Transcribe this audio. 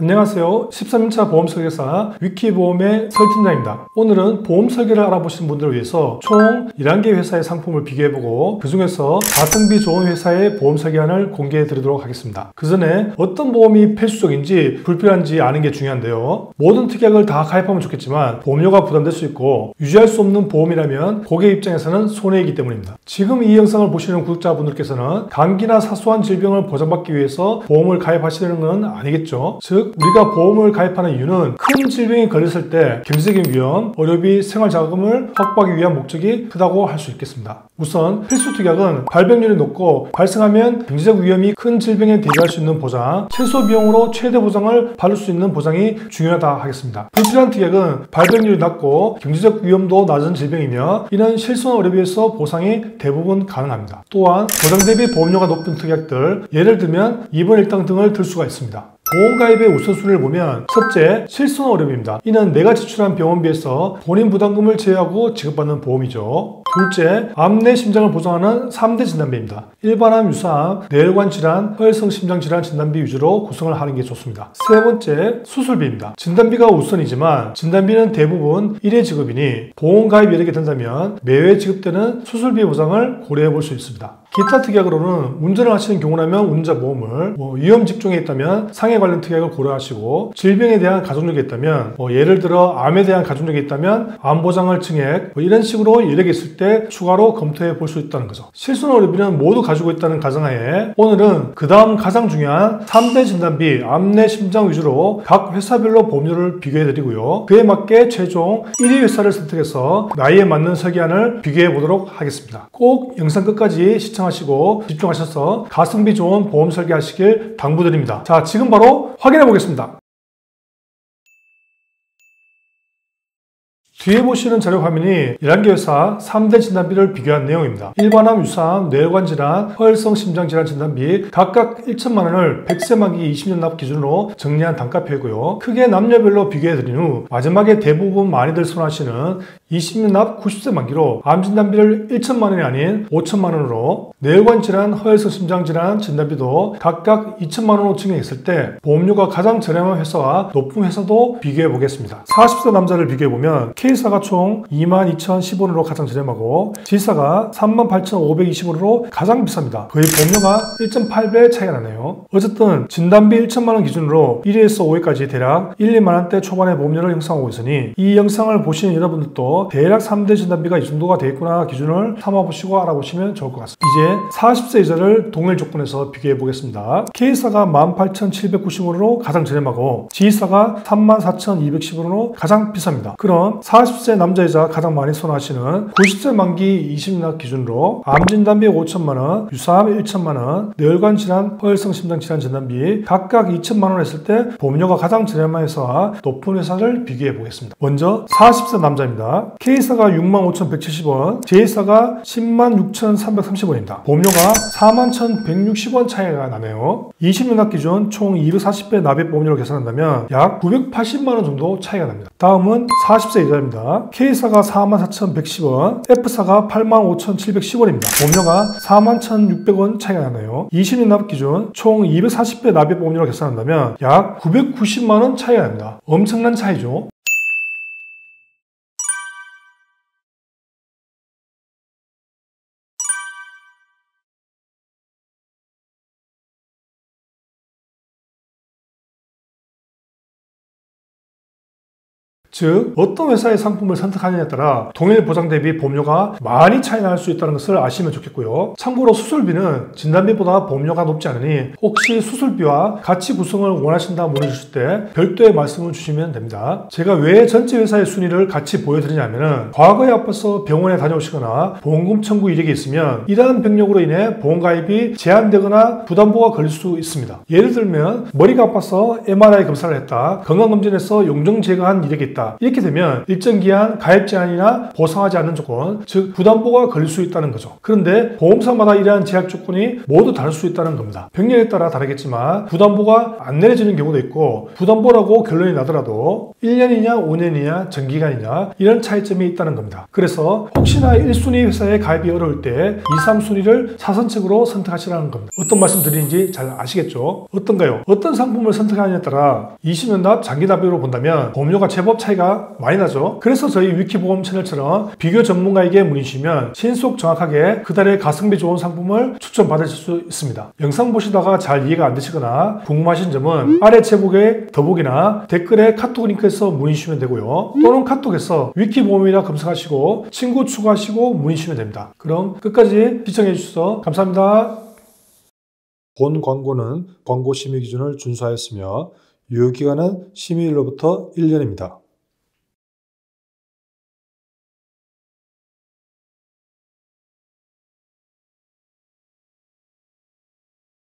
안녕하세요. 13인차 보험설계사 위키보험의 설팀장입니다. 오늘은 보험 설계를 알아보시는 분들을 위해서 총 11개 회사의 상품을 비교해보고 그 중에서 가성비 좋은 회사의 보험 설계안을 공개해 드리도록 하겠습니다. 그 전에 어떤 보험이 필수적인지 불필요한지 아는 게 중요한데요. 모든 특약을 다 가입하면 좋겠지만 보험료가 부담될 수 있고 유지할 수 없는 보험이라면 고객 입장에서는 손해이기 때문입니다. 지금 이 영상을 보시는 구독자분들께서는 감기나 사소한 질병을 보장받기 위해서 보험을 가입하시려는 건 아니겠죠. 즉 우리가 보험을 가입하는 이유는 큰 질병이 걸렸을 때 경제적인 위험, 의료비, 생활자금을 확보하기 위한 목적이 크다고 할 수 있겠습니다. 우선 필수특약은 발병률이 높고 발생하면 경제적 위험이 큰 질병에 대비할 수 있는 보장, 최소 비용으로 최대 보장을 받을 수 있는 보장이 중요하다 하겠습니다. 불필요한 특약은 발병률이 낮고 경제적 위험도 낮은 질병이며 이는 실손 의료비에서 보상이 대부분 가능합니다. 또한 보장 대비 보험료가 높은 특약들, 예를 들면 입원 일당 등을 들 수가 있습니다. 보험가입의 우선순위를 보면 첫째, 실손 의료비입니다. 이는 내가 지출한 병원비에서 본인 부담금을 제외하고 지급받는 보험이죠. 둘째, 암 내 심장을 보장하는 3대 진단비입니다. 일반암, 유사암, 뇌혈관 질환, 허혈성 심장 질환 진단비 위주로 구성을 하는 게 좋습니다. 세 번째, 수술비입니다. 진단비가 우선이지만 진단비는 대부분 1회 지급이니 보험가입 여력이 된다면 매회 지급되는 수술비 보장을 고려해 볼 수 있습니다. 기타 특약으로는 운전을 하시는 경우라면 운전자 보험을, 위험 직종에 있다면 상해 관련 특약을 고려하시고 질병에 대한 가족력이 있다면 예를 들어 암에 대한 가족력이 있다면 암 보장을 증액 이런 식으로 여력이 있을 때 추가로 검토해 볼 수 있다는 거죠. 실손 의료비는 모두 가지고 있다는 가정하에 오늘은 그 다음 가장 중요한 3대 진단비 암 내 심장 위주로 각 회사별로 보험료를 비교해 드리고요. 그에 맞게 최종 1위 회사를 선택해서 나이에 맞는 설계안을 비교해 보도록 하겠습니다. 꼭 영상 끝까지 시청하시고 집중하셔서 가성비 좋은 보험 설계하시길 당부드립니다. 자, 지금 바로 확인해 보겠습니다. 뒤에 보시는 자료 화면이 11개 회사 3대 진단비를 비교한 내용입니다. 일반암, 유사암, 뇌혈관 질환, 허혈성 심장 질환 진단비 각각 1천만 원을 100세 만기 20년 납 기준으로 정리한 단가표이고요. 크게 남녀별로 비교해 드린 후 마지막에 대부분 많이들 선호하시는 20년 납 90세 만기로 암 진단비를 1천만 원이 아닌 5천만 원으로, 뇌혈관 질환, 허혈성 심장 질환 진단비도 각각 2천만 원으로 증액했을 때 보험료가 가장 저렴한 회사와 높은 회사도 비교해 보겠습니다. 40세 남자를 비교해 보면 K사가 총 22,010원으로 가장 저렴하고 G사가 38,520원으로 가장 비쌉니다. 거의 보험료가 1.8배 차이가 나네요. 어쨌든 진단비 1천만 원 기준으로 1위에서 5위까지 대략 1, 2만 원대 초반의 보험료를 형성하고 있으니 이 영상을 보시는 여러분들도 대략 3대 진단비가 이 정도가 되겠구나 기준을 삼아보시고 알아보시면 좋을 것 같습니다. 이제 40세 이자를 동일 조건에서 비교해 보겠습니다. K사가 18,790원으로 가장 저렴하고 G사가 34,210원으로 가장 비쌉니다. 그럼 40세 남자이자 가장 많이 선호하시는 90세 만기 20년 기준으로 암 진단비 5천만 원, 유사암 1천만 원, 뇌혈관 질환, 허혈성 심장 질환 진단비 각각 2천만 원 했을 때 보험료가 가장 저렴한 회사와 높은 회사를 비교해 보겠습니다. 먼저 40세 남자입니다. K사가 65,170원, J사가 106,330원입니다. 보험료가 41,160원 차이가 나네요. 20년 기준 총 240배 납입 보험료를 계산한다면 약 980만 원 정도 차이가 납니다. 다음은 40세 이자입니다. K사가 44,110원, F사가 85,710원입니다. 보험료가 41,600원 차이가 나네요. 20년 납입 기준 총 240배 납입 보험료를 계산한다면 약 990만 원 차이가 납니다. 엄청난 차이죠. 즉 어떤 회사의 상품을 선택하느냐에 따라 동일 보장 대비 보험료가 많이 차이 날 수 있다는 것을 아시면 좋겠고요. 참고로 수술비는 진단비보다 보험료가 높지 않으니 혹시 수술비와 같이 구성을 원하신다 문의 주실 때 별도의 말씀을 주시면 됩니다. 제가 왜 전체 회사의 순위를 같이 보여드리냐면은 과거에 아파서 병원에 다녀오시거나 보험금 청구 이력이 있으면 이러한 병력으로 인해 보험가입이 제한되거나 부담보가 걸릴 수 있습니다. 예를 들면 머리가 아파서 MRI 검사를 했다, 건강검진에서 용종 제거한 이력이 있다, 합니다. 이렇게 되면 일정 기한 가입 제한이나 보상하지 않는 조건, 즉 부담보가 걸릴 수 있다는 거죠. 그런데 보험사마다 이러한 제약 조건이 모두 다를 수 있다는 겁니다. 병력에 따라 다르겠지만 부담보가 안 내려지는 경우도 있고 부담보라고 결론이 나더라도 1년이냐 5년이냐 정기간이냐 이런 차이점이 있다는 겁니다. 그래서 혹시나 1순위 회사에 가입이 어려울 때 2, 3순위를 사선책으로 선택하시라는 겁니다. 어떤 말씀 드리는지 잘 아시겠죠? 어떤가요? 어떤 상품을 선택하느냐에 따라 20년 납, 장기 납입으로 본다면 보험료가 제법 차이가 많이 나죠. 그래서 저희 위키보험 채널처럼 비교 전문가에게 문의 주시면 신속 정확하게 그달에 가성비 좋은 상품을 추천받으실 수 있습니다. 영상 보시다가 잘 이해가 안 되시거나 궁금하신 점은 아래 제목에 더보기나 댓글에 카톡 링크에서 문의 주시면 되고요. 또는 카톡에서 위키보험이라 검색하시고 친구 추가하시고 문의 주시면 됩니다. 그럼 끝까지 시청해 주셔서 감사합니다. 본 광고는 광고 심의 기준을 준수하였으며 유효기간은 심의일로부터 1년입니다.